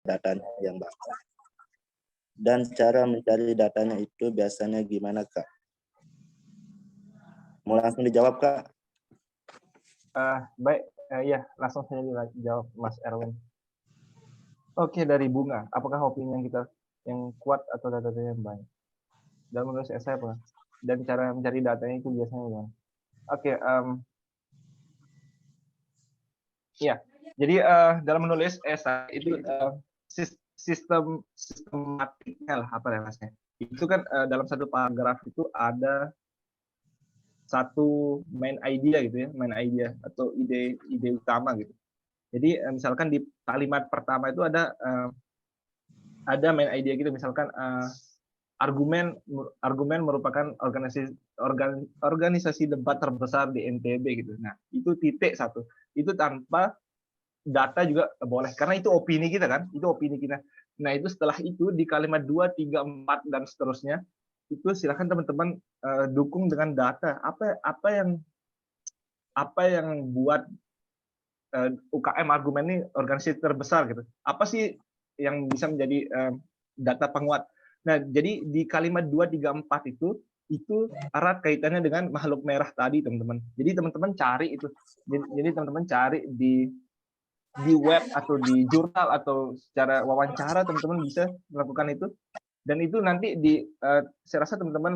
datanya yang banyak. Dan cara mencari datanya itu biasanya gimana, Kak? Mau langsung dijawab, Kak? Baik, ya langsung saja dijawab Mas Erwin. Oke, dari Bunga, apakah opini yang kita yang kuat atau data-data yang banyak? Dan menurut saya apa? Dan cara mencari datanya itu biasanya gimana? Oke, ya. Jadi dalam menulis esai itu sistematiknya lah apa ya Masnya? Itu kan dalam satu paragraf itu ada satu main idea gitu ya, main idea atau ide utama gitu. Jadi misalkan di kalimat pertama itu ada main idea gitu, misalkan argumen merupakan organisasi debat terbesar di NTB gitu. Nah, itu titik satu. Itu tanpa data juga boleh karena itu opini kita kan, itu opini kita. Nah, itu setelah itu di kalimat 2, 3, 4 dan seterusnya itu silakan teman-teman dukung dengan data. Apa yang buat UKM argumen ini organisasi terbesar gitu. Apa sih yang bisa menjadi data penguat? Nah, jadi di kalimat 2, 3, 4 itu erat kaitannya dengan makhluk merah tadi, teman-teman. Jadi teman-teman cari itu. Jadi teman-teman cari di web atau di jurnal atau secara wawancara teman-teman bisa melakukan itu. Dan itu nanti saya rasa teman-teman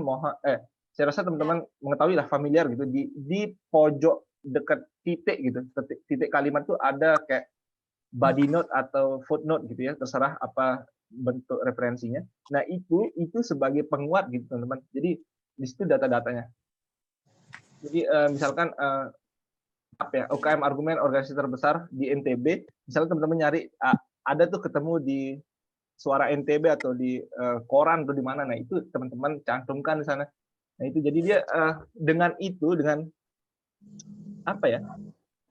saya rasa teman-teman mengetahui lah, familiar gitu, di pojok dekat titik gitu, titik kalimat tuh ada kayak body note atau footnote gitu ya, terserah apa bentuk referensinya. Nah, itu sebagai penguat gitu, teman-teman. Jadi di situ data-datanya. Jadi misalkan apa ya, UKM argumen organisasi terbesar di NTB, misalnya teman-teman nyari ada tuh ketemu di Suara NTB atau di koran atau di mana, nah itu teman-teman cantumkan di sana. Nah itu jadi dia dengan apa ya,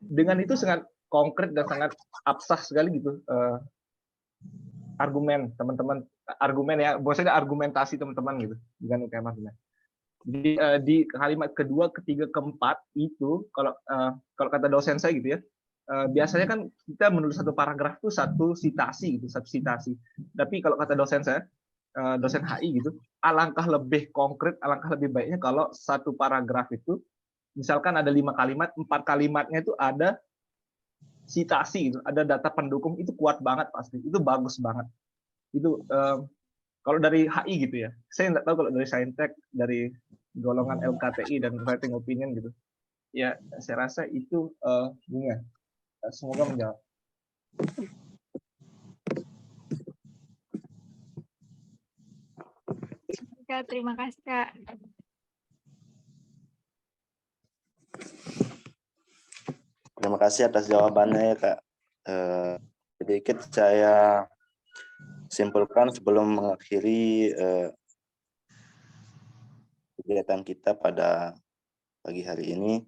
dengan itu sangat konkret dan sangat absah sekali gitu argumen ya, maksudnya argumentasi teman-teman gitu dengan UKM argumen. Jadi di kalimat kedua, ketiga, keempat itu kalau kata dosen saya gitu ya, biasanya kan kita menulis satu paragraf itu satu citasi gitu, satu citasi. Tapi kalau kata dosen saya, dosen HI gitu, alangkah lebih konkret, alangkah lebih baiknya kalau satu paragraf itu misalkan ada 5 kalimat, 4 kalimatnya itu ada citasi gitu, ada data pendukung, itu kuat banget pasti, itu bagus banget. Itu kalau dari HI gitu ya, saya nggak tahu kalau dari Saintek, dari golongan LKTI dan writing opinion gitu, ya saya rasa itu Bunga. Semoga menjawab. Kak, terima kasih Kak. Terima kasih atas jawabannya ya, Kak. Sedikit saya simpulkan sebelum mengakhiri kegiatan kita pada pagi hari ini.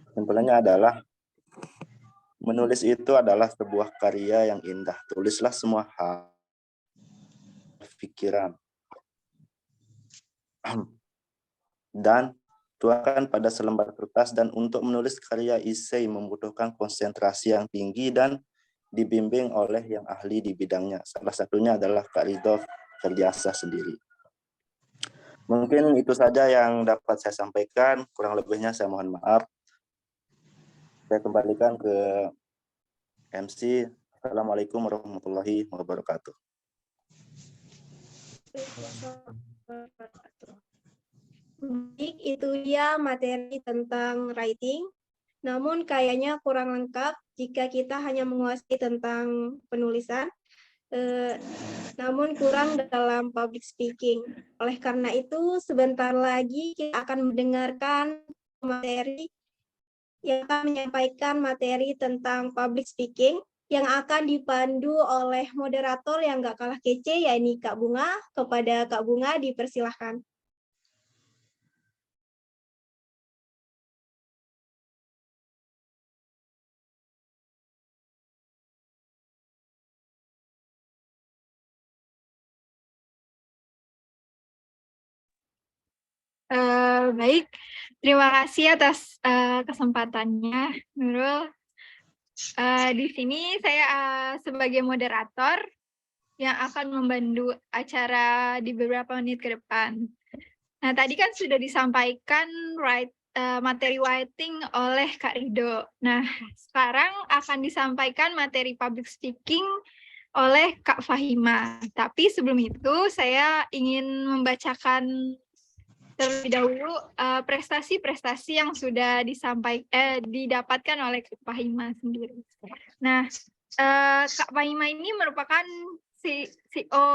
Simpulannya adalah menulis itu adalah sebuah karya yang indah. Tulislah semua hal pikiran dan tuangkan pada selembar kertas, dan untuk menulis karya esai membutuhkan konsentrasi yang tinggi dan dibimbing oleh yang ahli di bidangnya. Salah satunya adalah Kak Ridho Ferdiasa sendiri. Mungkin itu saja yang dapat saya sampaikan, kurang lebihnya saya mohon maaf. Saya kembalikan ke MC. Assalamualaikum warahmatullahi wabarakatuh. Baik, itu ya materi tentang writing. Namun kayaknya kurang lengkap jika kita hanya menguasai tentang penulisan, namun kurang dalam public speaking. Oleh karena itu, sebentar lagi kita akan mendengarkan materi yang akan menyampaikan materi tentang public speaking yang akan dipandu oleh moderator yang gak kalah kece, yakni Kak Bunga. Kepada Kak Bunga dipersilahkan. Baik, terima kasih atas kesempatannya, Nurul. Di sini saya sebagai moderator yang akan membantu acara di beberapa menit ke depan. Nah, tadi kan sudah disampaikan materi writing oleh Kak Rido. Nah, sekarang akan disampaikan materi public speaking oleh Kak Fahima. Tapi sebelum itu, saya ingin membacakan terlebih dahulu prestasi-prestasi yang sudah didapatkan oleh Kak Fahima sendiri. Nah, Kak Fahima ini merupakan CEO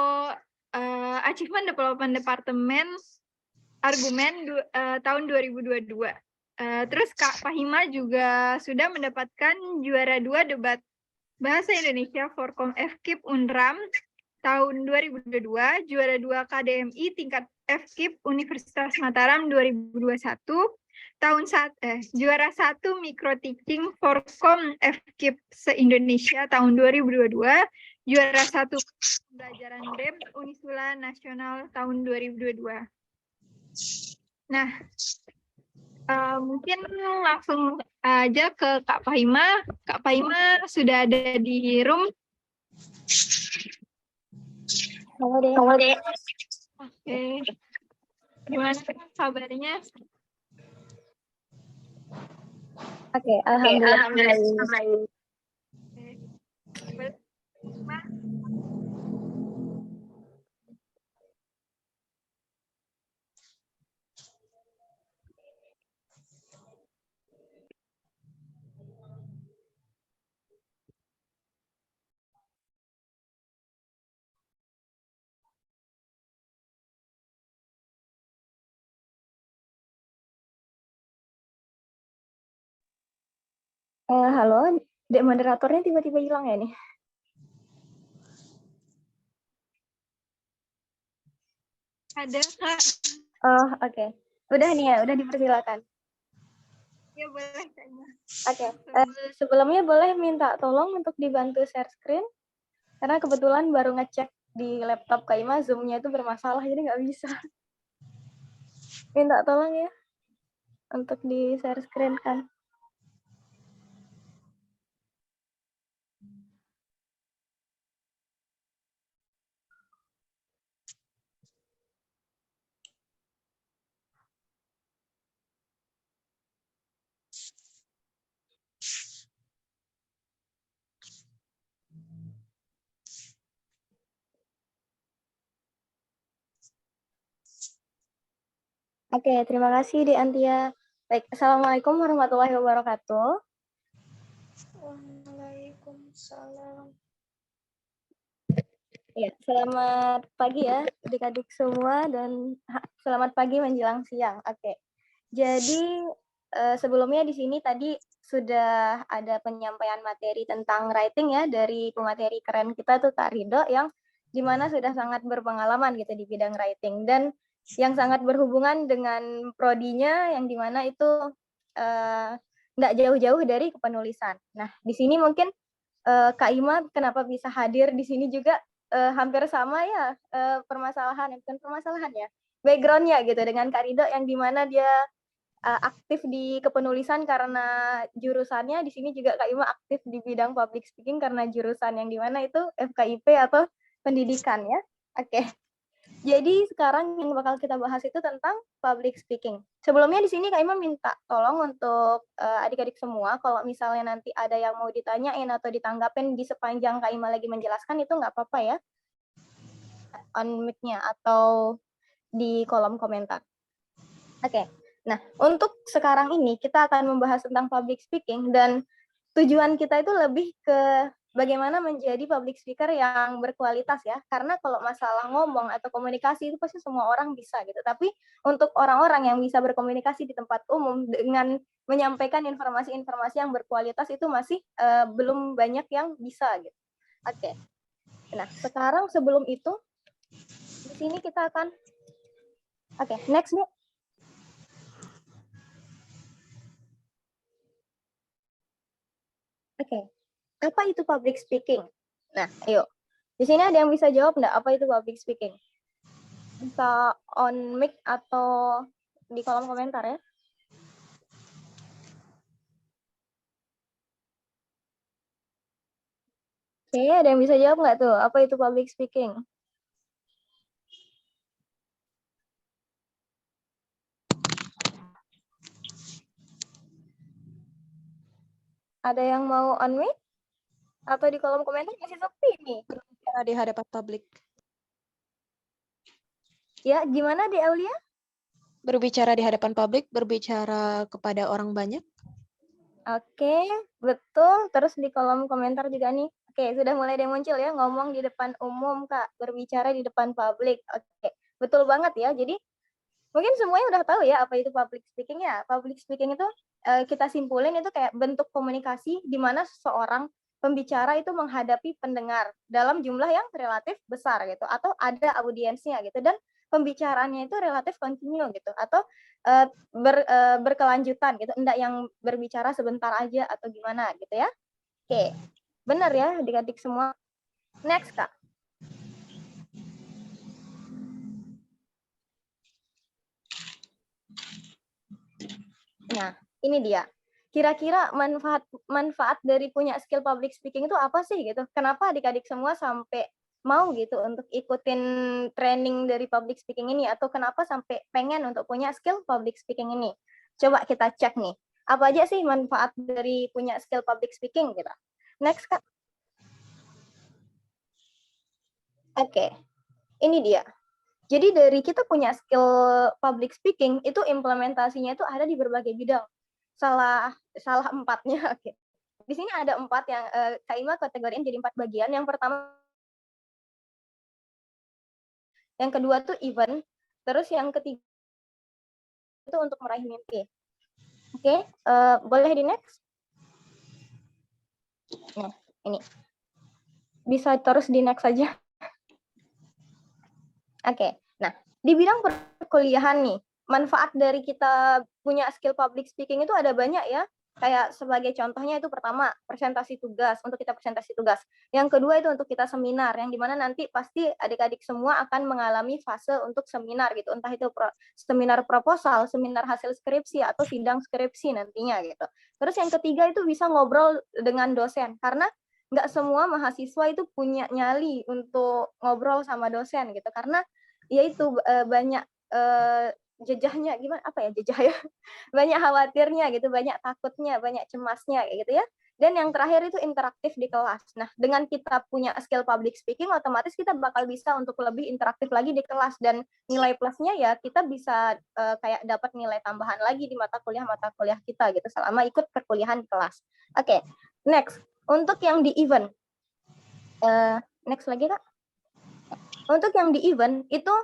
Achievement Development Department Argumen tahun 2022. Terus Kak Fahima juga sudah mendapatkan juara 2 debat Bahasa Indonesia Forkom FKIP Unram tahun 2022, juara 2 KDMI tingkat FKIP Universitas Mataram 2021, juara 1 Micro Teaching Forkom FKIP se-Indonesia tahun 2022, juara 1 pembelajaran BEM Unisula Nasional tahun 2022. Nah, mungkin langsung aja ke Kak Fahima. Kak Fahima sudah ada di room. Halo Dek. Oke. Gimana kabarnya? Oke, alhamdulillah. Halo, Dek moderatornya tiba-tiba hilang ya nih? Ada, Kak. Oh, oke. Udah nih ya, udah dipersilakan. Ya, boleh. Kayaknya. Oke, sebelumnya boleh minta tolong untuk dibantu share screen, karena kebetulan baru ngecek di laptop Kak Ima, Zoom-nya itu bermasalah, jadi nggak bisa. Minta tolong ya, untuk di share screen kan. Oke, terima kasih Di Antia. Baik, Assalamualaikum warahmatullahi wabarakatuh. Waalaikumsalam. Ya, selamat pagi ya adik-adik semua dan selamat pagi menjelang siang. Oke. Jadi sebelumnya di sini tadi sudah ada penyampaian materi tentang writing ya dari pemateri keren kita tuh Kak Rido yang dimana sudah sangat berpengalaman gitu di bidang writing dan yang sangat berhubungan dengan prodinya yang dimana itu nggak jauh-jauh dari kepenulisan. Nah di sini mungkin Kak Ima kenapa bisa hadir di sini juga hampir sama ya permasalahan, bukan permasalahan ya, background-nya gitu dengan Kak Rido yang dimana dia aktif di kepenulisan karena jurusannya, di sini juga Kak Ima aktif di bidang public speaking karena jurusan yang dimana itu FKIP atau pendidikan ya. Oke. Jadi sekarang yang bakal kita bahas itu tentang public speaking. Sebelumnya di sini Kak Ima minta tolong untuk adik-adik semua, kalau misalnya nanti ada yang mau ditanyain atau ditanggapin di sepanjang Kak Ima lagi menjelaskan itu nggak apa-apa ya, on mic-nya atau di kolom komentar. Oke. Nah, untuk sekarang ini kita akan membahas tentang public speaking dan tujuan kita itu lebih ke bagaimana menjadi public speaker yang berkualitas ya. Karena kalau masalah ngomong atau komunikasi itu pasti semua orang bisa gitu. Tapi untuk orang-orang yang bisa berkomunikasi di tempat umum dengan menyampaikan informasi-informasi yang berkualitas itu masih belum banyak yang bisa gitu. Oke. Nah, sekarang sebelum itu di sini kita akan next nih. Oke, apa itu public speaking? Nah, ayo. Di sini ada yang bisa jawab nggak apa itu public speaking? Bisa on mic atau di kolom komentar ya. Oke, ada yang bisa jawab nggak tuh? Apa itu public speaking? Ada yang mau unmute? Atau di kolom komentar masih sepi nih? Berbicara di hadapan publik. Ya, gimana di Aulia? Berbicara di hadapan publik, berbicara kepada orang banyak. Oke, betul. Terus di kolom komentar juga nih. Oke, sudah mulai ada yang muncul ya, ngomong di depan umum, Kak. Berbicara di depan publik. Oke, betul banget ya. Jadi, mungkin semuanya udah tahu ya apa itu public speaking ya. Public speaking itu kita simpulin itu kayak bentuk komunikasi di mana seseorang pembicara itu menghadapi pendengar dalam jumlah yang relatif besar gitu, atau ada audiensnya gitu, dan pembicaraannya itu relatif kontinu gitu, atau berkelanjutan gitu, enggak yang berbicara sebentar aja atau gimana gitu ya. Oke, benar ya adik-adik semua. Next, Kak. Nah, ini dia. Kira-kira manfaat dari punya skill public speaking itu apa sih gitu? Kenapa adik-adik semua sampai mau gitu untuk ikutin training dari public speaking ini, atau kenapa sampai pengen untuk punya skill public speaking ini? Coba kita cek nih. Apa aja sih manfaat dari punya skill public speaking gitu? Next, Kak. Oke. Ini dia. Jadi dari kita punya skill public speaking itu implementasinya itu ada di berbagai bidang. Salah 4-nya. Oke. Di sini ada 4 yang Kak Ima kategoriin jadi 4 bagian. Yang pertama, yang kedua tuh event, terus yang ketiga itu untuk meraih mimpi. Oke, boleh di next? Nah, ini. Bisa terus di next saja. Oke. Nah, di bidang perkuliahan nih, manfaat dari kita punya skill public speaking itu ada banyak ya. Kayak sebagai contohnya itu pertama, presentasi tugas, untuk kita presentasi tugas. Yang kedua itu untuk kita seminar, yang dimana nanti pasti adik-adik semua akan mengalami fase untuk seminar gitu. Entah itu seminar proposal, seminar hasil skripsi, atau sidang skripsi nantinya gitu. Terus yang ketiga itu bisa ngobrol dengan dosen, karena nggak semua mahasiswa itu punya nyali untuk ngobrol sama dosen gitu, karena yaitu banyak jejahnya, gimana apa ya, jejah ya, banyak khawatirnya gitu, banyak takutnya, banyak cemasnya kayak gitu ya. Dan yang terakhir itu interaktif di kelas. Nah, dengan kita punya skill public speaking, otomatis kita bakal bisa untuk lebih interaktif lagi di kelas, dan nilai plusnya ya kita bisa kayak dapat nilai tambahan lagi di mata kuliah kita gitu selama ikut perkuliahan di kelas. Oke, next. Untuk yang di event, next lagi Kak. Untuk yang di event itu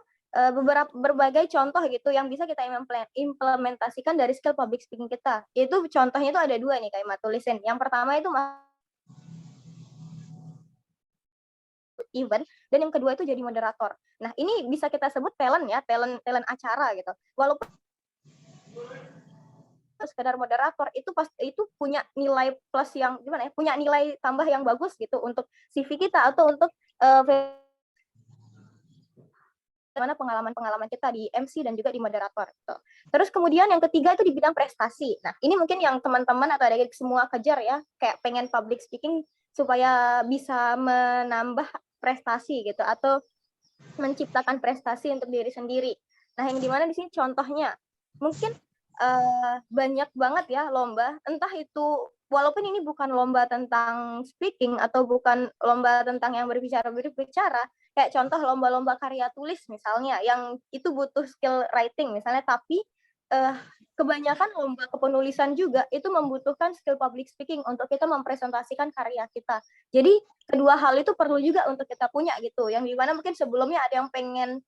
berbagai contoh gitu yang bisa kita implementasikan dari skill public speaking kita. Itu contohnya itu ada 2 nih Kak Ima tulisin. Yang pertama itu event, dan yang kedua itu jadi moderator. Nah, ini bisa kita sebut talent ya, talent acara gitu. Walaupun sekedar moderator itu punya nilai plus yang gimana ya, punya nilai tambah yang bagus gitu untuk CV kita, atau untuk mana pengalaman kita di MC dan juga di moderator gitu. Terus kemudian yang ketiga itu di bidang prestasi. Nah, ini mungkin yang teman-teman atau adik-adik semua kejar ya, kayak pengen public speaking supaya bisa menambah prestasi gitu, atau menciptakan prestasi untuk diri sendiri. Nah, yang dimana di sini contohnya mungkin banyak banget ya lomba, entah itu walaupun ini bukan lomba tentang speaking atau bukan lomba tentang yang berbicara, kayak contoh lomba-lomba karya tulis misalnya, yang itu butuh skill writing misalnya, tapi kebanyakan lomba kepenulisan juga itu membutuhkan skill public speaking untuk kita mempresentasikan karya kita. Jadi kedua hal itu perlu juga untuk kita punya gitu, yang dimana mungkin sebelumnya ada yang pengen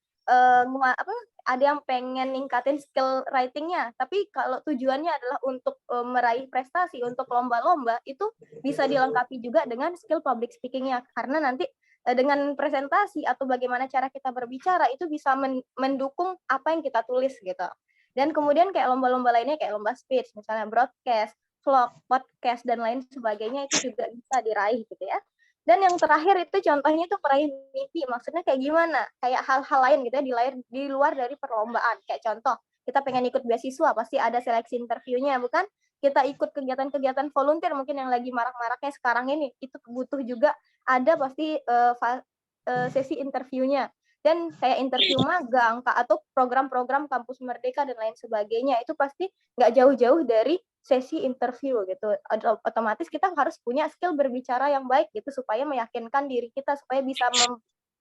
ada yang pengen ningkatin skill writing-nya, tapi kalau tujuannya adalah untuk meraih prestasi untuk lomba-lomba, itu bisa dilengkapi juga dengan skill public speaking-nya, karena nanti dengan presentasi atau bagaimana cara kita berbicara itu bisa mendukung apa yang kita tulis gitu. Dan kemudian kayak lomba-lomba lainnya kayak lomba speech, misalnya broadcast, vlog, podcast, dan lain sebagainya itu juga bisa diraih gitu ya. Dan yang terakhir itu contohnya itu meraih mimpi. Maksudnya kayak gimana? Kayak hal-hal lain gitu ya, di luar dari perlombaan. Kayak contoh, kita pengen ikut beasiswa, pasti ada seleksi interviewnya, bukan? Kita ikut kegiatan-kegiatan volunteer mungkin yang lagi marak-maraknya sekarang ini, itu butuh juga ada pasti sesi interviewnya. Dan kayak interview magang atau program-program kampus merdeka dan lain sebagainya, itu pasti nggak jauh-jauh dari sesi interview gitu. Otomatis kita harus punya skill berbicara yang baik gitu supaya meyakinkan diri kita, supaya bisa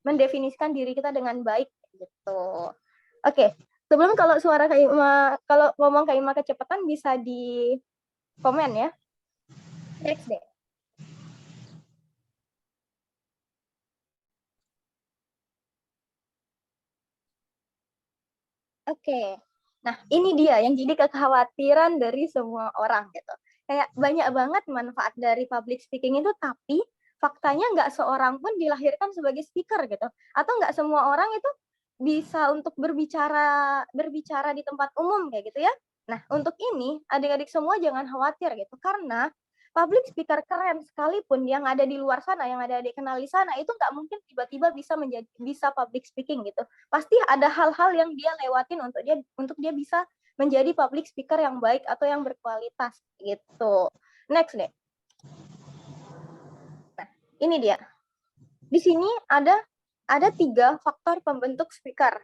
mendefinisikan diri kita dengan baik gitu. Oke, sebelum kalau suara Kak Ima, kalau ngomong Kak Ima kecepatan bisa di komen ya. Next deh. Oke. Nah, ini dia yang jadi kekhawatiran dari semua orang gitu. Kayak banyak banget manfaat dari public speaking itu, tapi faktanya nggak seorang pun dilahirkan sebagai speaker gitu. Atau nggak semua orang itu bisa untuk berbicara di tempat umum kayak gitu ya. Nah, untuk ini adik-adik semua jangan khawatir gitu, karena public speaker keren sekalipun yang ada di luar sana, yang ada adik kenal di sana, itu nggak mungkin tiba-tiba bisa public speaking gitu. Pasti ada hal-hal yang dia lewatin untuk dia bisa menjadi public speaker yang baik atau yang berkualitas gitu. Next deh. Nah, ini dia. Di sini ada 3 faktor pembentuk speaker.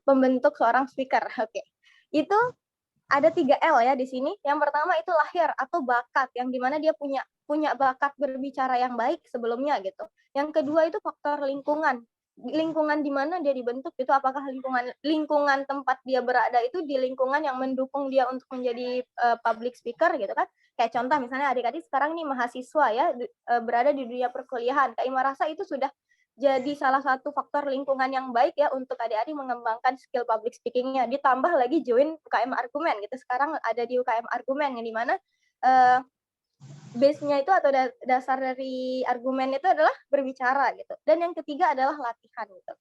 Pembentuk seorang speaker. Oke. Itu ada 3 L ya di sini. Yang pertama itu lahir atau bakat, yang dimana dia punya bakat berbicara yang baik sebelumnya gitu. Yang kedua itu faktor lingkungan di mana dia dibentuk itu, apakah lingkungan tempat dia berada itu di lingkungan yang mendukung dia untuk menjadi public speaker gitu kan. Kayak contoh misalnya adik-adik sekarang nih mahasiswa ya, berada di dunia perkuliahan. Kak Ima rasa itu sudah jadi salah satu faktor lingkungan yang baik ya untuk adik-adik mengembangkan skill public speaking-nya. Ditambah lagi join UKM Argumen gitu. Sekarang ada di UKM Argumen yang dimana base-nya itu atau dasar dari argumen itu adalah berbicara gitu. Dan yang ketiga adalah latihan gitu.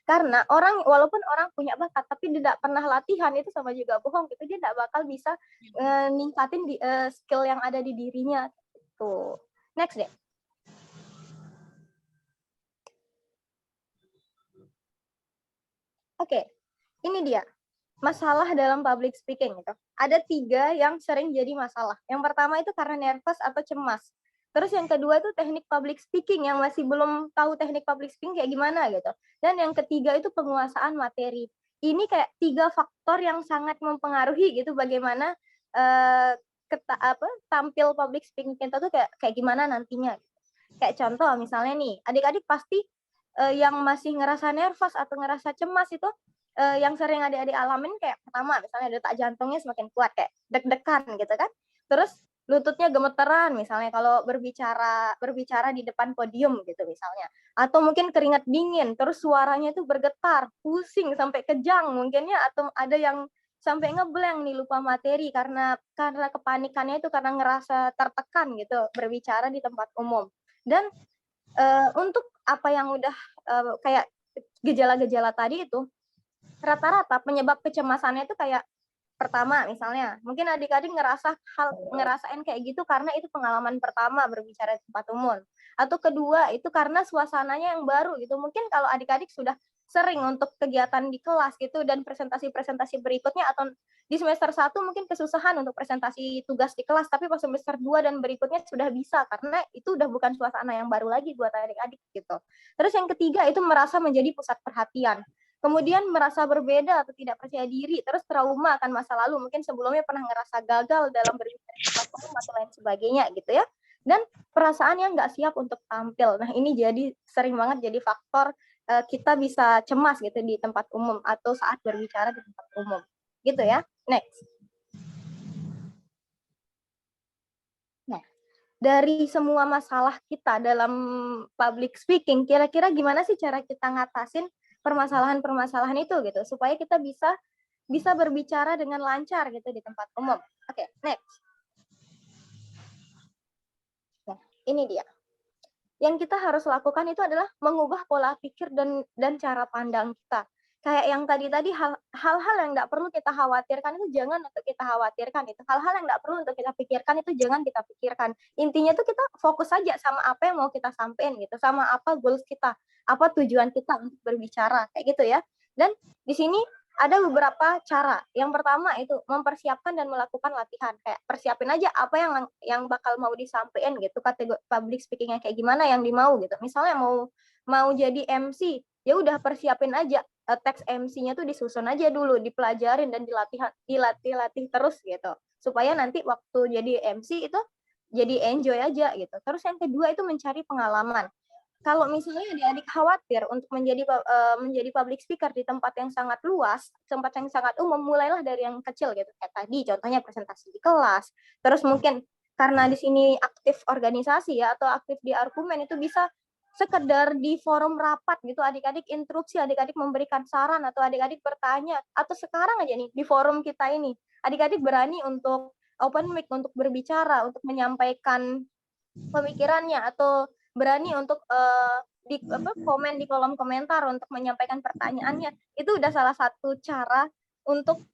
Karena walaupun orang punya bakat tapi tidak pernah latihan, itu sama juga bohong gitu. Dia tidak bakal bisa ningkatin skill yang ada di dirinya gitu. Next deh. Oke, ini dia masalah dalam public speaking gitu. Ada 3 yang sering jadi masalah. Yang pertama itu karena nervous atau cemas. Terus yang kedua itu teknik public speaking, yang masih belum tahu teknik public speaking kayak gimana gitu. Dan yang ketiga itu penguasaan materi. Ini kayak 3 faktor yang sangat mempengaruhi gitu bagaimana tampil public speaking kita tuh kayak gimana nantinya. Kayak contoh misalnya nih, adik-adik pasti yang masih ngerasa nervous atau ngerasa cemas itu yang sering adik-adik alamin kayak pertama misalnya detak jantungnya semakin kuat, kayak deg-degan gitu kan. Terus lututnya gemeteran misalnya kalau berbicara di depan podium gitu misalnya. Atau mungkin keringat dingin, terus suaranya itu bergetar, pusing sampai kejang mungkinnya, atau ada yang sampai ngeblank nih, lupa materi karena kepanikannya itu karena ngerasa tertekan gitu berbicara di tempat umum. Dan untuk apa yang udah kayak gejala-gejala tadi itu, rata-rata penyebab kecemasannya itu kayak pertama misalnya mungkin adik-adik ngerasain kayak gitu karena itu pengalaman pertama berbicara di tempat umum, atau kedua itu karena suasananya yang baru gitu. Mungkin kalau adik-adik sudah sering untuk kegiatan di kelas gitu dan presentasi berikutnya, atau di semester 1 mungkin kesusahan untuk presentasi tugas di kelas, tapi pas semester 2 dan berikutnya sudah bisa karena itu udah bukan suasana yang baru lagi buat adik-adik gitu. Terus yang ketiga itu merasa menjadi pusat perhatian. Kemudian merasa berbeda atau tidak percaya diri, terus trauma akan masa lalu, mungkin sebelumnya pernah ngerasa gagal dalam berbicara di tempat umum atau lain sebagainya gitu ya. Dan perasaan yang nggak siap untuk tampil. Nah ini jadi sering banget jadi faktor kita bisa cemas gitu di tempat umum atau saat berbicara di tempat umum gitu ya. Next. Nah, dari semua masalah kita dalam public speaking, kira-kira gimana sih cara kita ngatasin permasalahan-permasalahan itu gitu supaya kita bisa berbicara dengan lancar gitu di tempat umum. Oke, next. Nah, ini dia. Yang kita harus lakukan itu adalah mengubah pola pikir dan cara pandang kita. Kayak yang tadi hal-hal yang nggak perlu kita khawatirkan itu jangan untuk kita khawatirkan itu. Hal-hal yang nggak perlu untuk kita pikirkan itu jangan kita pikirkan. Intinya tuh kita fokus aja sama apa yang mau kita sampein gitu, sama apa goals kita, apa tujuan kita untuk berbicara kayak gitu ya. Dan di sini ada beberapa cara. Yang pertama itu mempersiapkan dan melakukan latihan. Kayak persiapin aja apa yang bakal mau disampaikan gitu, kategori public speaking-nya kayak gimana yang dimau gitu. Misalnya mau jadi MC, ya udah persiapin aja teks MC-nya tuh disusun aja dulu, dipelajarin dan dilatih terus gitu. Supaya nanti waktu jadi MC itu jadi enjoy aja gitu. Terus yang kedua itu mencari pengalaman. Kalau misalnya adik-adik khawatir untuk menjadi public speaker di tempat yang sangat luas, tempat yang sangat umum, mulailah dari yang kecil gitu. Kayak tadi contohnya presentasi di kelas. Terus mungkin karena di sini aktif organisasi ya atau aktif di argumen, itu bisa sekedar di forum rapat gitu, adik-adik interupsi, adik-adik memberikan saran atau adik-adik bertanya, atau sekarang aja nih di forum kita ini adik-adik berani untuk open mic, untuk berbicara, untuk menyampaikan pemikirannya, atau berani untuk komen di kolom komentar untuk menyampaikan pertanyaannya. Itu udah salah satu cara untuk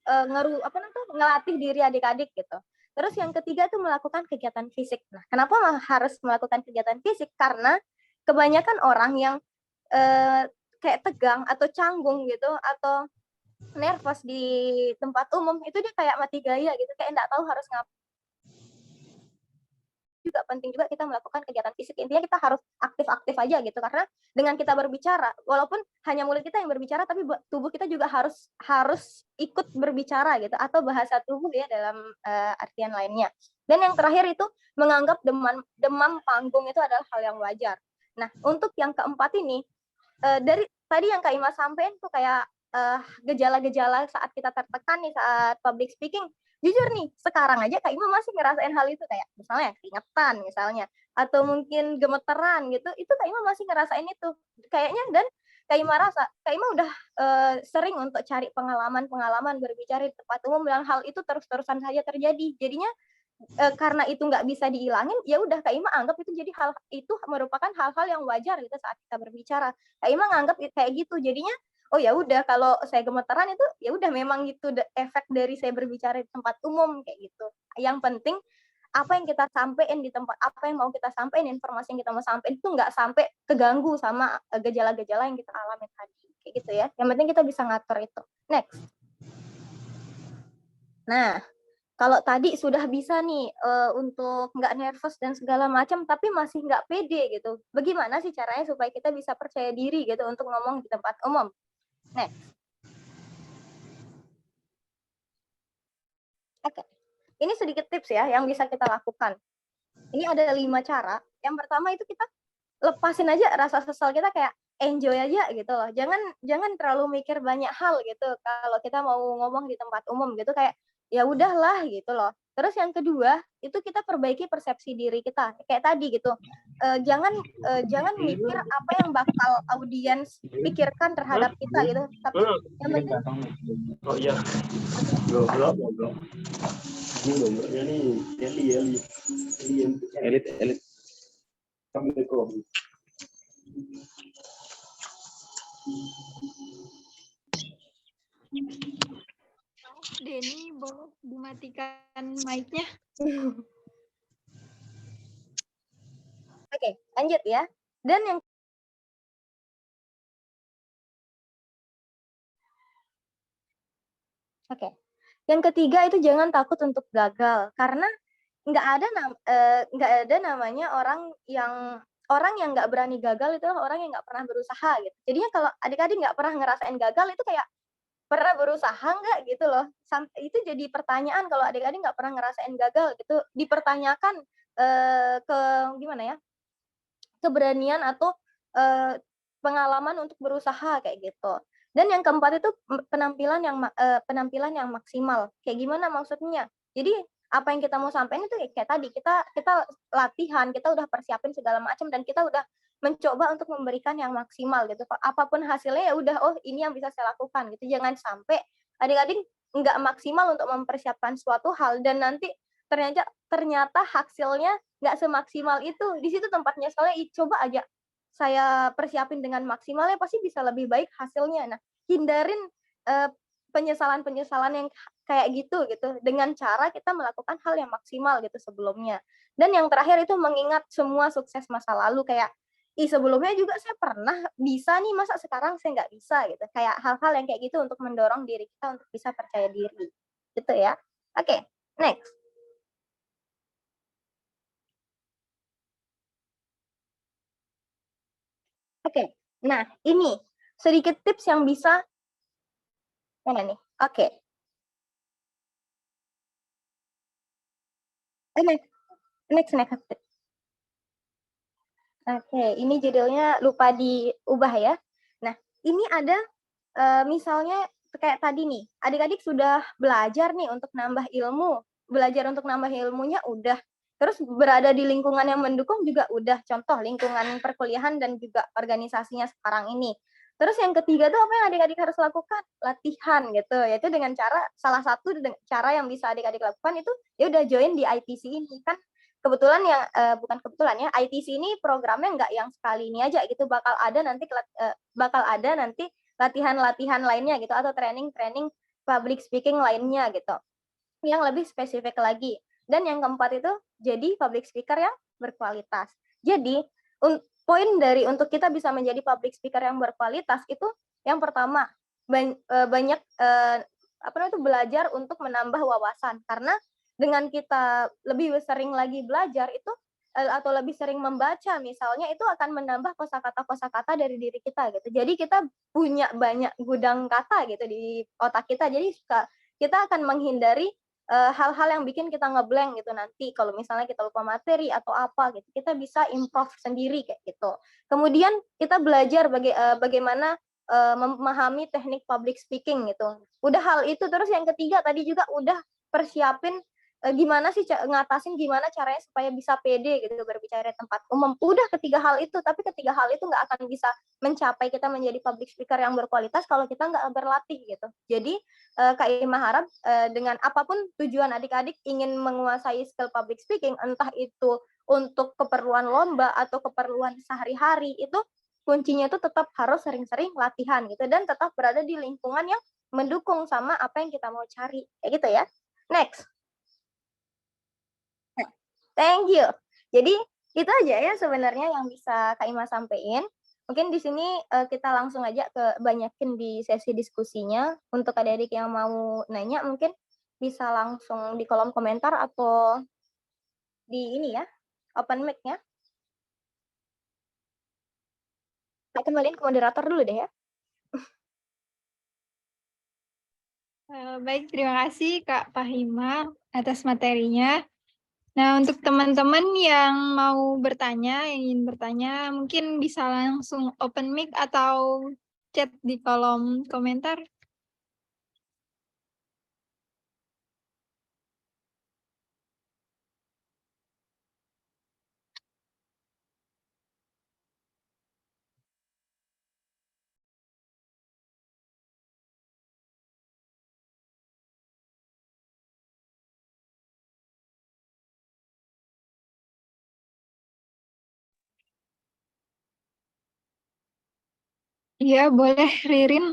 ngelatih diri adik-adik gitu. Terus yang ketiga itu melakukan kegiatan fisik. Nah, kenapa harus melakukan kegiatan fisik? Karena kebanyakan orang yang kayak tegang atau canggung gitu atau nervous di tempat umum, itu dia kayak mati gaya gitu, kayak nggak tahu harus ngapain. Juga penting juga kita melakukan kegiatan fisik. Intinya kita harus aktif-aktif aja gitu, karena dengan kita berbicara, walaupun hanya mulut kita yang berbicara, tapi tubuh kita juga harus ikut berbicara gitu, atau bahasa tubuh ya dalam artian lainnya. Dan yang terakhir itu menganggap demam panggung itu adalah hal yang wajar. Nah, untuk yang keempat ini, dari tadi yang Kak Ima sampaikan tuh kayak gejala-gejala saat kita tertekan nih saat public speaking. Jujur nih, sekarang aja Kak Ima masih ngerasain hal itu, kayak misalnya keringetan misalnya, atau mungkin gemeteran gitu, itu Kak Ima masih ngerasain itu. Kayaknya, dan Kak Ima rasa, Kak Ima udah sering untuk cari pengalaman berbicara di tempat umum, dan hal itu terus-terusan saja terjadi. Jadinya karena itu nggak bisa dihilangin, ya udah Kak Ima anggap itu jadi hal itu merupakan hal-hal yang wajar gitu saat kita berbicara. Kak Ima nganggap kayak gitu, jadinya oh ya udah, kalau saya gemeteran itu ya udah memang gitu efek dari saya berbicara di tempat umum kayak gitu. Yang penting apa yang kita sampaikan di tempat, apa yang mau kita sampaikan, informasi yang kita mau sampaikan itu nggak sampai keganggu sama gejala-gejala yang kita alami tadi kayak gitu ya. Yang penting kita bisa ngatur itu. Next. Nah, kalau tadi sudah bisa nih untuk nggak nervous dan segala macam, tapi masih nggak pede gitu. Bagaimana sih caranya supaya kita bisa percaya diri gitu untuk ngomong di tempat umum? Next. Oke. Ini sedikit tips ya yang bisa kita lakukan. Ini ada 5 cara. Yang pertama itu kita lepasin aja rasa kesal kita, kayak enjoy aja gitu loh. Jangan terlalu mikir banyak hal gitu kalau kita mau ngomong di tempat umum gitu, kayak ya udahlah gitu loh. Terus yang kedua, itu kita perbaiki persepsi diri kita. Kayak tadi gitu. Jangan mikir apa yang bakal audiens pikirkan terhadap kita gitu. Tapi yang penting oh iya. Goblok. Ini gobloknya nih, elit. Assalamualaikum. Denny, boleh dimatikan mic-nya? Oke, lanjut ya. Dan yang yang ketiga itu jangan takut untuk gagal, karena nggak ada namanya orang yang nggak berani gagal itu orang yang nggak pernah berusaha gitu. Jadinya kalau adik-adik nggak pernah ngerasain gagal itu kayak pernah berusaha nggak gitu loh. Itu jadi pertanyaan kalau adik-adik nggak pernah ngerasain gagal gitu, dipertanyakan gimana ya, keberanian atau pengalaman untuk berusaha kayak gitu. Dan yang keempat itu penampilan yang maksimal. Kayak gimana maksudnya? Jadi apa yang kita mau sampaikan itu kayak tadi, kita latihan, kita udah persiapin segala macam, dan kita udah mencoba untuk memberikan yang maksimal gitu. Apapun hasilnya ya udah, oh ini yang bisa saya lakukan gitu. Jangan sampai adik-adik nggak maksimal untuk mempersiapkan suatu hal dan nanti ternyata hasilnya nggak semaksimal itu. Di situ tempatnya, soalnya coba aja saya persiapin dengan maksimal ya pasti bisa lebih baik hasilnya. Nah, hindarin penyesalan-penyesalan yang kayak gitu dengan cara kita melakukan hal yang maksimal gitu sebelumnya. Dan yang terakhir itu mengingat semua sukses masa lalu, kayak sebelumnya juga saya pernah bisa nih, masa sekarang saya nggak bisa gitu. Kayak hal-hal yang kayak gitu untuk mendorong diri kita untuk bisa percaya diri. Gitu ya. Oke, next. Oke, nah ini sedikit tips yang bisa, mana nih? Oke. Next. Oke, ini judulnya lupa diubah ya. Nah, ini ada misalnya kayak tadi nih, adik-adik sudah belajar nih untuk nambah ilmu, belajar untuk nambah ilmunya udah, terus berada di lingkungan yang mendukung juga udah, contoh lingkungan perkuliahan dan juga organisasinya sekarang ini. Terus yang ketiga tuh apa yang adik-adik harus lakukan? Latihan gitu, yaitu dengan salah satu cara yang bisa adik-adik lakukan itu ya udah join di ITC ini kan. Kebetulan yang bukan kebetulan ya, ITC ini programnya nggak yang sekali ini aja gitu, bakal ada nanti latihan-latihan lainnya gitu, atau training-training public speaking lainnya gitu, yang lebih spesifik lagi. Dan yang keempat itu jadi public speaker yang berkualitas. Jadi poin dari untuk kita bisa menjadi public speaker yang berkualitas itu yang pertama banyak belajar untuk menambah wawasan, karena dengan kita lebih sering lagi belajar itu atau lebih sering membaca misalnya, itu akan menambah kosakata dari diri kita gitu. Jadi kita punya banyak gudang kata gitu di otak kita. Jadi kita akan menghindari hal-hal yang bikin kita ngeblank gitu nanti kalau misalnya kita lupa materi atau apa gitu. Kita bisa improve sendiri kayak gitu. Kemudian kita belajar bagaimana memahami teknik public speaking gitu. Udah hal itu, terus yang ketiga tadi juga udah persiapin gimana sih ngatasin gimana caranya supaya bisa pede gitu berbicara di tempat umum. Udah ketiga hal itu, tapi ketiga hal itu nggak akan bisa mencapai kita menjadi public speaker yang berkualitas kalau kita nggak berlatih gitu. Jadi Kak Ima harap dengan apapun tujuan adik-adik ingin menguasai skill public speaking, entah itu untuk keperluan lomba atau keperluan sehari-hari, itu kuncinya itu tetap harus sering-sering latihan gitu, dan tetap berada di lingkungan yang mendukung sama apa yang kita mau cari kayak gitu ya. Next. Thank you. Jadi itu aja ya sebenarnya yang bisa Kak Ima sampaikan. Mungkin di sini kita langsung aja banyakin di sesi diskusinya. Untuk adik-adik yang mau nanya mungkin bisa langsung di kolom komentar atau di ini ya, open mic-nya. Saya kembaliin ke moderator dulu deh ya. Baik, terima kasih Kak Fahima atas materinya. Nah, untuk teman-teman yang mau bertanya, yang ingin bertanya, mungkin bisa langsung open mic atau chat di kolom komentar. Iya, boleh Ririn.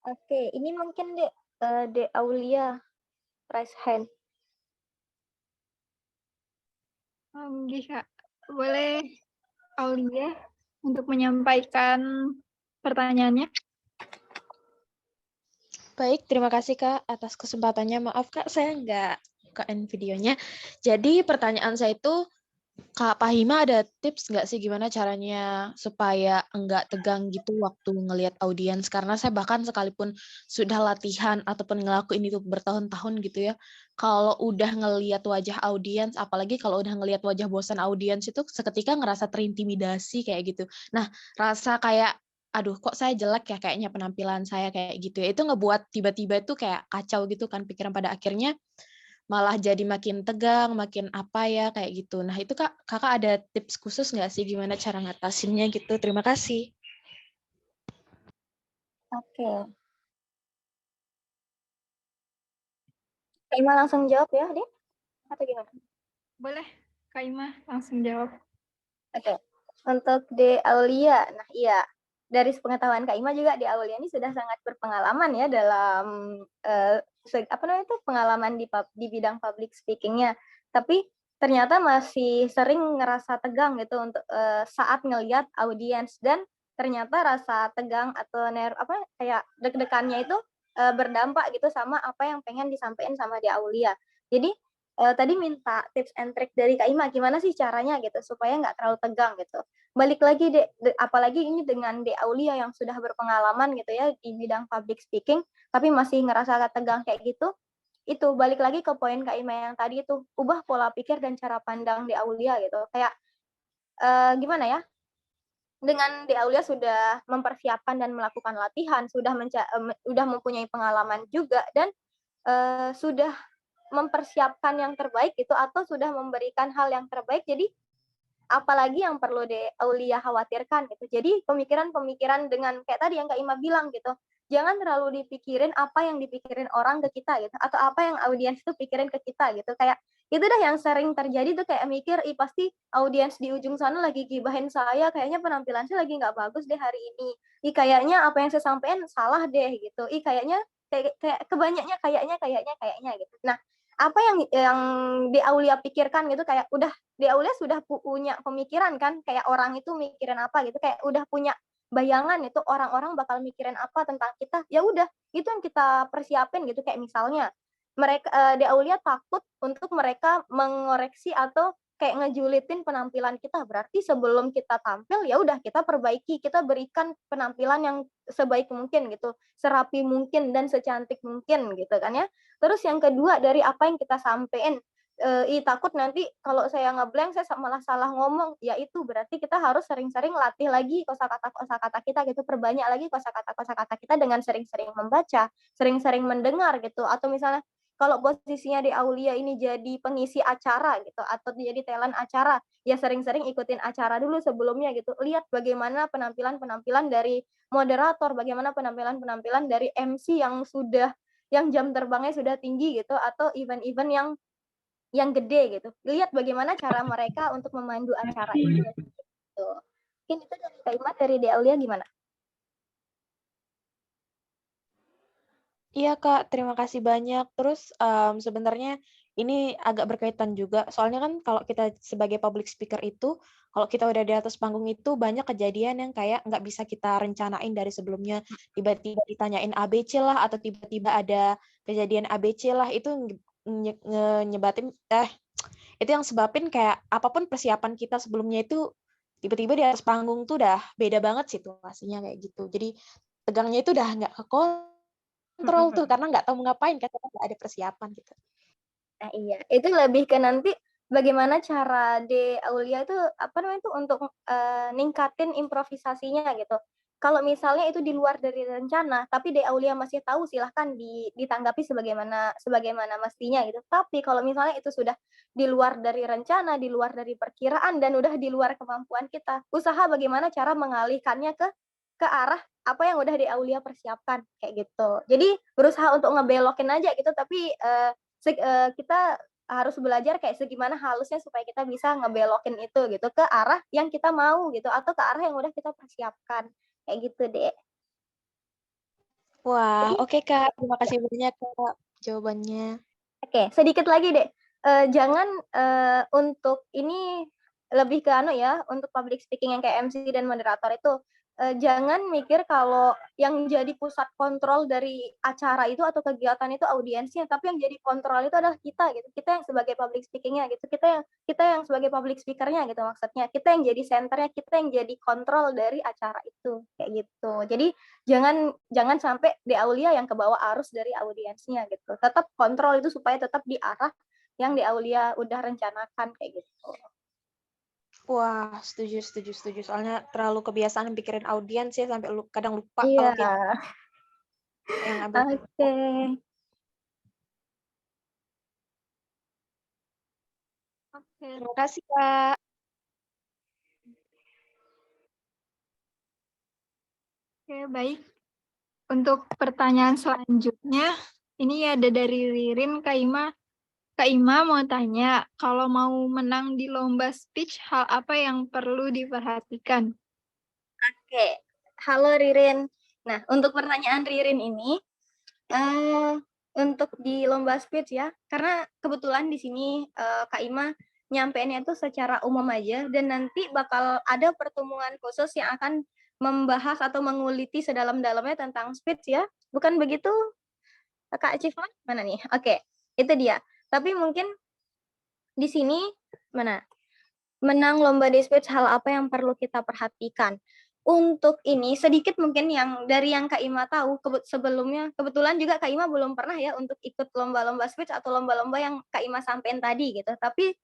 Oke, ini mungkin De Aulia raise hand. Kak. Boleh Aulia untuk menyampaikan pertanyaannya. Baik, terima kasih Kak atas kesempatannya. Maaf Kak, saya nggak bukain videonya. Jadi pertanyaan saya itu, Kak Fahima ada tips nggak sih gimana caranya supaya enggak tegang gitu waktu ngelihat audiens? Karena saya bahkan sekalipun sudah latihan ataupun ngelakuin itu bertahun-tahun gitu ya, kalau udah ngelihat wajah audiens, apalagi kalau udah ngelihat wajah bosan audiens itu seketika ngerasa terintimidasi kayak gitu. Nah, rasa kayak aduh kok saya jelek ya kayaknya penampilan saya kayak gitu ya. Itu ngebuat tiba-tiba itu kayak kacau gitu kan pikiran, pada akhirnya malah jadi makin tegang, makin apa ya kayak gitu. Nah itu kakak ada tips khusus nggak sih gimana cara ngatasinnya gitu? Terima kasih. Oke. Kak Ima langsung jawab ya, Dek? Atau gimana? Boleh, Kak Ima langsung jawab. Oke. Untuk De Aulia, nah iya, dari sepengetahuan Kak Ima juga De Aulia ini sudah sangat berpengalaman ya dalam pengalaman di bidang public speaking-nya. Tapi ternyata masih sering ngerasa tegang gitu untuk saat ngelihat audiens, dan ternyata rasa tegang atau kayak deg-degannya itu berdampak gitu sama apa yang pengen disampaikan sama De Aulia. Jadi tadi minta tips and trick dari Kak Ima, gimana sih caranya gitu supaya nggak terlalu tegang gitu. Balik lagi apalagi ini dengan De Aulia yang sudah berpengalaman gitu ya di bidang public speaking, tapi masih ngerasa tegang kayak gitu, itu balik lagi ke poin Kak Ima yang tadi itu, ubah pola pikir dan cara pandang De Aulia gitu. Kayak gimana ya, dengan De Aulia sudah mempersiapkan dan melakukan latihan, sudah mempunyai pengalaman juga, dan sudah mempersiapkan yang terbaik gitu, atau sudah memberikan hal yang terbaik. Jadi apalagi yang perlu De Aulia khawatirkan gitu. Jadi pemikiran-pemikiran dengan kayak tadi yang Kak Ima bilang gitu, jangan terlalu dipikirin apa yang dipikirin orang ke kita gitu, atau apa yang audiens itu pikirin ke kita gitu. Kayak itu dah yang sering terjadi tuh, kayak mikir, pasti audiens di ujung sana lagi gibahin saya, kayaknya penampilan saya lagi nggak bagus deh hari ini. Kayaknya apa yang saya sampaikan salah deh gitu. Kayaknya kayak kebanyaknya kayaknya gitu. Nah, apa yang De Aulia pikirkan gitu, kayak udah De Aulia sudah punya pemikiran kan, kayak orang itu mikirin apa gitu, kayak udah punya bayangan itu orang-orang bakal mikirin apa tentang kita. Ya udah, itu yang kita persiapin gitu. Kayak misalnya mereka De Aulia takut untuk mereka mengoreksi atau kayak ngejulitin penampilan kita, berarti sebelum kita tampil ya udah kita perbaiki, kita berikan penampilan yang sebaik mungkin gitu, serapi mungkin dan secantik mungkin gitu kan ya. Terus yang kedua, dari apa yang kita sampein, takut nanti kalau saya ngeblank saya malah salah ngomong, ya itu berarti kita harus sering-sering latih lagi kosakata kita gitu, perbanyak lagi kosakata kita dengan sering-sering membaca, sering-sering mendengar gitu. Atau misalnya kalau posisinya di Aulia ini jadi pengisi acara gitu, atau jadi talent acara, ya sering-sering ikutin acara dulu sebelumnya gitu. Lihat bagaimana penampilan-penampilan dari moderator, bagaimana penampilan-penampilan dari MC yang jam terbangnya sudah tinggi gitu, atau event-event yang gede gitu. Lihat bagaimana cara mereka untuk memandu acara itu gitu. Mungkin itu dari Kak Ima. Dari De Aulia gimana? Iya Kak, terima kasih banyak. Terus sebenarnya ini agak berkaitan juga, soalnya kan kalau kita sebagai public speaker itu, kalau kita udah di atas panggung itu banyak kejadian yang kayak nggak bisa kita rencanain dari sebelumnya. Tiba-tiba ditanyain ABC lah, atau tiba-tiba ada kejadian ABC lah, itu nyebatin itu yang sebabin kayak apapun persiapan kita sebelumnya itu tiba-tiba di atas panggung tuh udah beda banget situasinya kayak gitu. Jadi tegangnya itu udah nggak kontrol tuh, karena nggak tahu mau ngapain kan, karena nggak ada persiapan gitu. Nah iya, itu lebih ke nanti bagaimana cara De Aulia itu untuk ningkatin improvisasinya gitu. Kalau misalnya itu di luar dari rencana, tapi De Aulia masih tahu, silahkan ditanggapi sebagaimana mestinya gitu. Tapi kalau misalnya itu sudah di luar dari rencana, di luar dari perkiraan, dan udah di luar kemampuan kita, usaha bagaimana cara mengalihkannya ke arah apa yang udah De Aulia persiapkan kayak gitu. Jadi berusaha untuk ngebelokin aja gitu, tapi kita harus belajar kayak segimana halusnya supaya kita bisa ngebelokin itu gitu ke arah yang kita mau gitu, atau ke arah yang udah kita persiapkan kayak gitu deh. Wah, oke Kak, terima kasih banyak Kak jawabannya. Oke, sedikit lagi deh. Jangan untuk ini lebih ke untuk public speaking yang kayak MC dan moderator itu, jangan mikir kalau yang jadi pusat kontrol dari acara itu atau kegiatan itu audiensnya, tapi yang jadi kontrol itu adalah kita gitu. Kita yang sebagai public speaking-nya gitu. Kita yang sebagai public speaker-nya gitu maksudnya. Kita yang jadi senternya, kita yang jadi kontrol dari acara itu kayak gitu. Jadi jangan sampai De Aulia yang kebawa arus dari audiensnya gitu. Tetap kontrol itu supaya tetap di arah yang De Aulia udah rencanakan kayak gitu. Wah, setuju. Soalnya terlalu kebiasaan pikirin audiens ya, sampai kadang lupa Iya. kalau kita yang ambil. Oke. Terima kasih, Kak. Oke, baik. Untuk pertanyaan selanjutnya, ini ada dari Ririn, Kak Ima. Kak Ima mau tanya, kalau mau menang di lomba speech, hal apa yang perlu diperhatikan? Oke, halo Ririn. Nah, untuk pertanyaan Ririn ini, untuk di lomba speech ya, karena kebetulan di sini Kak Ima nyampeinnya itu secara umum aja, dan nanti bakal ada pertemuan khusus yang akan membahas atau menguliti sedalam-dalamnya tentang speech ya. Bukan begitu, Kak Cifman? Mana nih? Oke, itu dia. Tapi mungkin di sini, mana? Menang lomba di speech, hal apa yang perlu kita perhatikan? Untuk ini sedikit mungkin yang dari yang Kak Ima tahu sebelumnya, kebetulan juga Kak Ima belum pernah ya untuk ikut lomba-lomba speech atau lomba-lomba yang Kak Ima sampein tadi gitu. Tapi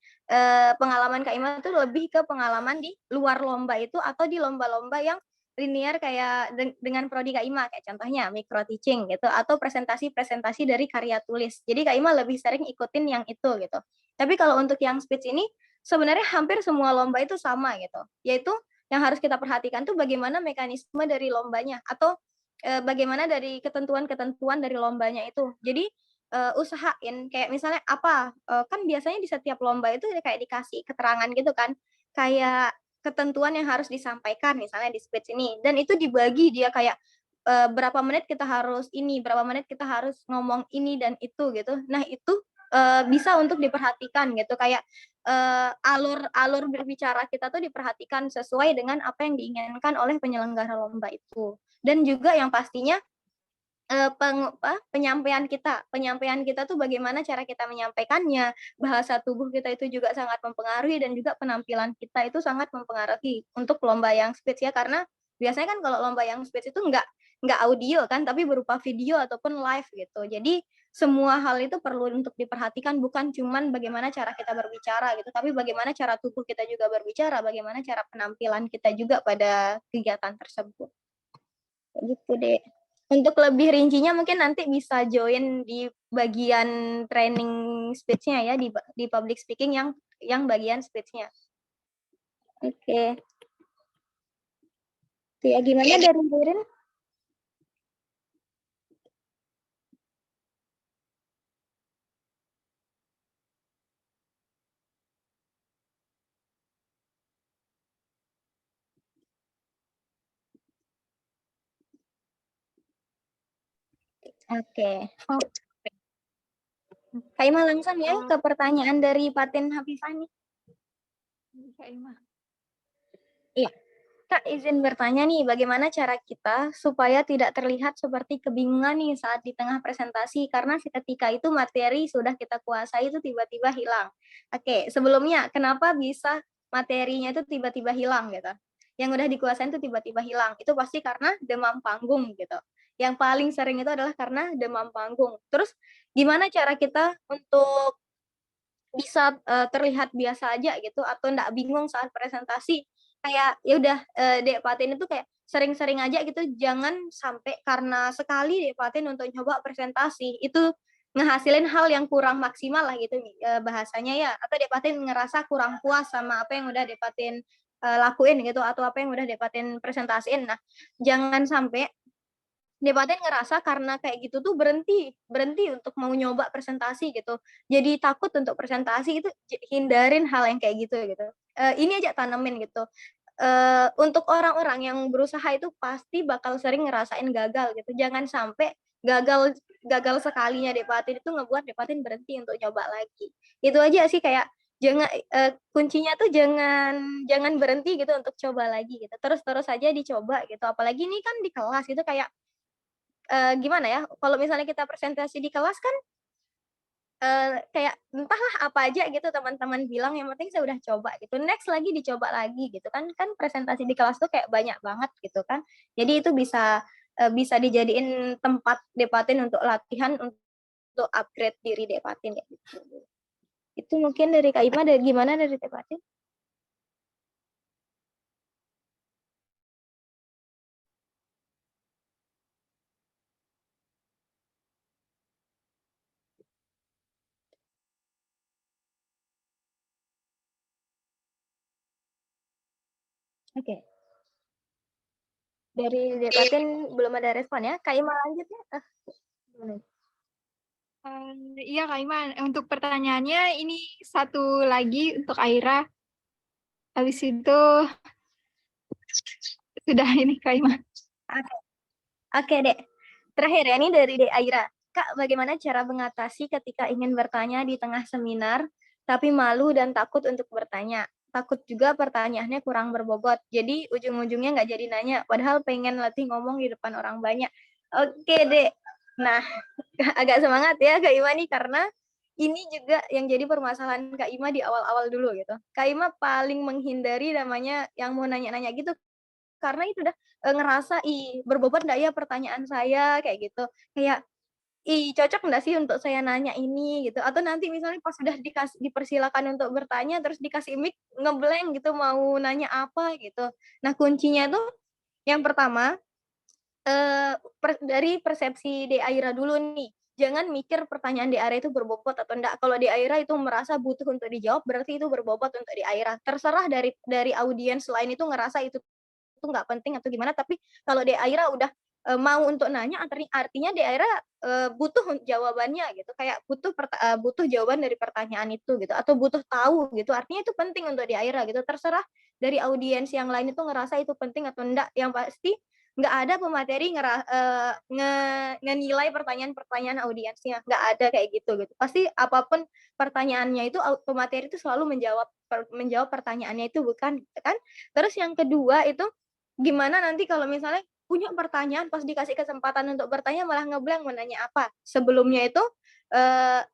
pengalaman Kak Ima itu lebih ke pengalaman di luar lomba itu atau di lomba-lomba yang linear kayak dengan prodi Kak Ima, kayak contohnya micro teaching gitu atau presentasi-presentasi dari karya tulis. Jadi Kak Ima lebih sering ikutin yang itu gitu. Tapi kalau untuk yang speech ini sebenarnya hampir semua lomba itu sama gitu, yaitu yang harus kita perhatikan tuh bagaimana mekanisme dari lombanya atau bagaimana dari ketentuan-ketentuan dari lombanya itu. Jadi usahain kayak misalnya apa kan biasanya di setiap lomba itu kayak dikasih keterangan gitu kan, kayak ketentuan yang harus disampaikan misalnya di speech ini, dan itu dibagi dia kayak berapa menit kita harus ini, berapa menit kita harus ngomong ini dan itu gitu. Nah itu bisa untuk diperhatikan gitu, kayak alur berbicara kita tuh diperhatikan sesuai dengan apa yang diinginkan oleh penyelenggara lomba itu. Dan juga yang pastinya penyampaian kita tuh bagaimana cara kita menyampaikannya, bahasa tubuh kita itu juga sangat mempengaruhi, dan juga penampilan kita itu sangat mempengaruhi untuk lomba yang speech ya, karena biasanya kan kalau lomba yang speech itu nggak audio kan, tapi berupa video ataupun live gitu. Jadi semua hal itu perlu untuk diperhatikan, bukan cuman bagaimana cara kita berbicara gitu, tapi bagaimana cara tubuh kita juga berbicara, bagaimana cara penampilan kita juga pada kegiatan tersebut. Gitu deh. Untuk lebih rincinya mungkin nanti bisa join di bagian training speech-nya ya, di public speaking yang bagian speech-nya. Oke. Ya, gimana dari Ririn? Oke. Kak Ima langsung ya ke pertanyaan dari Patin Hafifani. Kak Ima. Iya. Kak, izin bertanya nih, bagaimana cara kita supaya tidak terlihat seperti kebingungan nih saat di tengah presentasi, karena seketika itu materi sudah kita kuasai itu tiba-tiba hilang. Oke, sebelumnya kenapa bisa materinya itu tiba-tiba hilang gitu? Yang udah dikuasain itu tiba-tiba hilang, itu pasti karena demam panggung gitu. Yang paling sering itu adalah karena demam panggung. Terus gimana cara kita untuk bisa terlihat biasa aja gitu atau enggak bingung saat presentasi? Kayak ya udah Dek Patin itu kayak sering-sering aja gitu, jangan sampai karena sekali Dek Patin untuk nyoba presentasi itu ngehasilin hal yang kurang maksimal lah gitu bahasanya ya, atau Dek Patin ngerasa kurang puas sama apa yang udah Dek Patin lakuin gitu, atau apa yang udah Dek Patin presentasiin. Nah, jangan sampai Patin ngerasa karena kayak gitu tuh berhenti untuk mau nyoba presentasi gitu. Jadi takut untuk presentasi, itu hindarin hal yang kayak gitu gitu. Ini aja tanemin gitu. Untuk orang-orang yang berusaha itu pasti bakal sering ngerasain gagal gitu. Jangan sampai gagal sekalinya Patin itu ngebuat Patin berhenti untuk nyoba lagi. Itu aja sih, kayak jangan kuncinya tuh jangan berhenti gitu untuk coba lagi gitu. Terus aja dicoba gitu. Apalagi ini kan di kelas itu kayak gimana ya, kalau misalnya kita presentasi di kelas kan kayak entahlah apa aja gitu teman-teman bilang, yang penting saya udah coba gitu, next lagi dicoba lagi gitu kan. Kan presentasi di kelas tuh kayak banyak banget gitu kan. Jadi itu bisa dijadiin tempat Depatin untuk latihan untuk upgrade diri Depatin ya gitu. Itu mungkin dari Kak Ima, dari gimana dari Depatin? Oke. Dari Dek Patin belum ada respon ya. Kak Ima lanjut ya. Gimana? Iya Kak Iman, untuk pertanyaannya ini satu lagi untuk Aira. Habis itu sudah ini Kak Iman. Oke, Dek. Terakhir ya, ini dari Dek Aira. Kak, bagaimana cara mengatasi ketika ingin bertanya di tengah seminar, tapi malu dan takut untuk bertanya? Takut juga pertanyaannya kurang berbobot, jadi ujung-ujungnya nggak jadi nanya, padahal pengen latih ngomong di depan orang banyak. Oke, Dek. Nah, agak semangat ya Kak Ima nih, karena ini juga yang jadi permasalahan Kak Ima di awal-awal dulu gitu. Kak Ima paling menghindari namanya yang mau nanya-nanya gitu, karena itu udah ngerasa, ih berbobot nggak ya pertanyaan saya, kayak gitu. Kayak, ih cocok nggak sih untuk saya nanya ini gitu. Atau nanti misalnya pas sudah dipersilakan untuk bertanya, terus dikasih mic ngeblank gitu, mau nanya apa gitu. Nah kuncinya tuh yang pertama, dari persepsi De Aira dulu nih. Jangan mikir pertanyaan De Aira itu berbobot atau enggak. Kalau De Aira itu merasa butuh untuk dijawab, berarti itu berbobot untuk De Aira. Terserah dari audiens lain itu ngerasa itu nggak penting atau gimana, tapi kalau De Aira udah mau untuk nanya, artinya De Aira butuh jawabannya gitu, kayak butuh jawaban dari pertanyaan itu gitu, atau butuh tahu gitu, artinya itu penting untuk De Aira gitu. Terserah dari audiens yang lain itu ngerasa itu penting atau enggak, yang pasti nggak ada pemateri ngenilai pertanyaan-pertanyaan audiensnya, nggak ada kayak gitu. Pasti apapun pertanyaannya itu pemateri itu selalu menjawab pertanyaannya itu, bukan kan. Terus yang kedua itu, gimana nanti kalau misalnya punya pertanyaan pas dikasih kesempatan untuk bertanya malah ngeblank mau nanya apa. Sebelumnya itu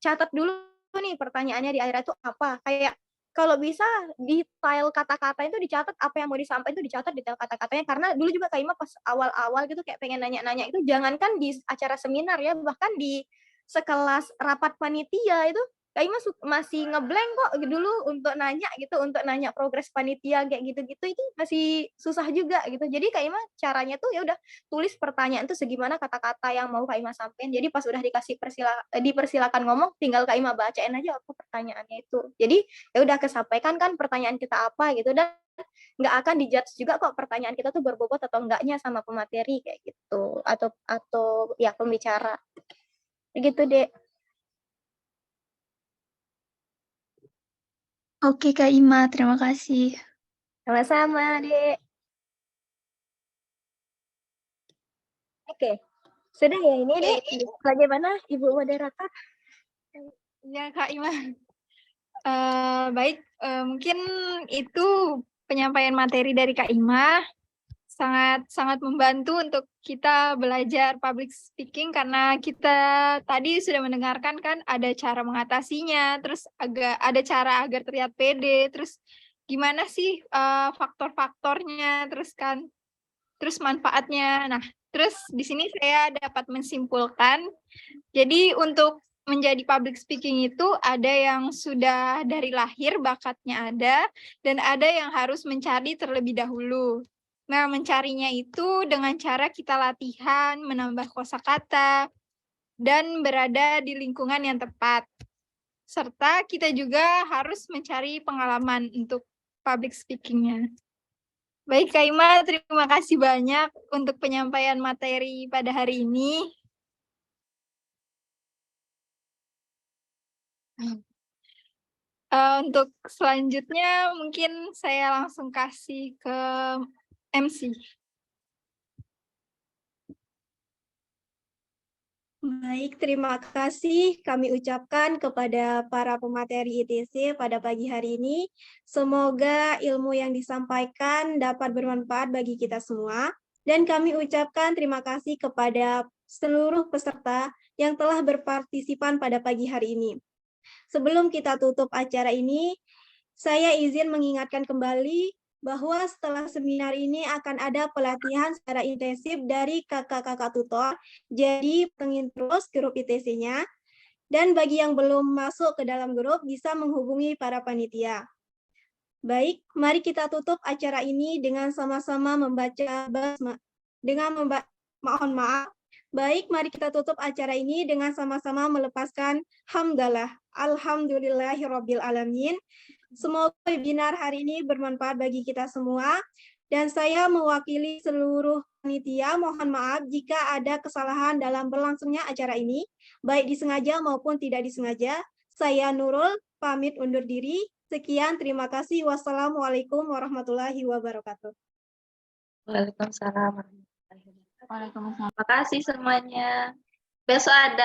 catat dulu nih pertanyaannya di akhir itu apa. Kayak kalau bisa detail kata-kata itu dicatat, apa yang mau disampaikan itu dicatat detail kata-katanya, karena dulu juga Kak Ima pas awal-awal gitu kayak pengen nanya-nanya itu, jangankan di acara seminar ya, bahkan di sekelas rapat panitia itu Kak Ima masih ngeblank kok dulu untuk nanya gitu, untuk nanya progres panitia kayak gitu-gitu, itu masih susah juga gitu. Jadi Kak Ima caranya tuh ya udah tulis pertanyaan tuh segimana kata-kata yang mau Kak Ima sampaikan. Jadi pas udah dipersilakan ngomong, tinggal Kak Ima bacain aja apa pertanyaannya itu. Jadi ya udah kesampaikan kan pertanyaan kita apa gitu, dan nggak akan dijudge juga kok pertanyaan kita tuh berbobot atau enggaknya sama pemateri kayak gitu, atau ya pembicara gitu deh. Oke Kak Ima, terima kasih. Sama-sama, Dek. Oke, sudah ya ini, Dek. Bagaimana Ibu moderator? Ya Kak Ima. Baik, mungkin itu penyampaian materi dari Kak Ima. Sangat membantu untuk kita belajar public speaking, karena kita tadi sudah mendengarkan kan ada cara mengatasinya, terus ada cara agar terlihat pede, terus gimana sih faktor-faktornya, terus manfaatnya. Nah, terus di sini saya dapat menyimpulkan, jadi untuk menjadi public speaking itu ada yang sudah dari lahir bakatnya ada, dan ada yang harus mencari terlebih dahulu. Nah, mencarinya itu dengan cara kita latihan, menambah kosakata, dan berada di lingkungan yang tepat. Serta kita juga harus mencari pengalaman untuk public speaking-nya. Baik, Kak Ima, terima kasih banyak untuk penyampaian materi pada hari ini. Untuk selanjutnya mungkin saya langsung kasih ke MC. Baik, terima kasih kami ucapkan kepada para pemateri ITC pada pagi hari ini. Semoga ilmu yang disampaikan dapat bermanfaat bagi kita semua. Dan kami ucapkan terima kasih kepada seluruh peserta yang telah berpartisipan pada pagi hari ini. Sebelum kita tutup acara ini, saya izin mengingatkan kembali bahwa setelah seminar ini akan ada pelatihan secara intensif dari kakak-kakak tutor. Jadi pengin terus grup ITC-nya. Dan bagi yang belum masuk ke dalam grup bisa menghubungi para panitia. Baik, mari kita tutup acara ini dengan sama-sama membaca mohon maaf. Baik, mari kita tutup acara ini dengan sama-sama melepaskan hamdalah. Alhamdulillahirabbil alamin. Semoga webinar hari ini bermanfaat bagi kita semua. Dan saya mewakili seluruh panitia, mohon maaf jika ada kesalahan dalam berlangsungnya acara ini, baik disengaja maupun tidak disengaja. Saya Nurul, pamit undur diri. Sekian, terima kasih. Wassalamualaikum warahmatullahi wabarakatuh. Waalaikumsalam warahmatullahi wabarakatuh. Waalaikumsalam. Terima kasih semuanya. Besok ada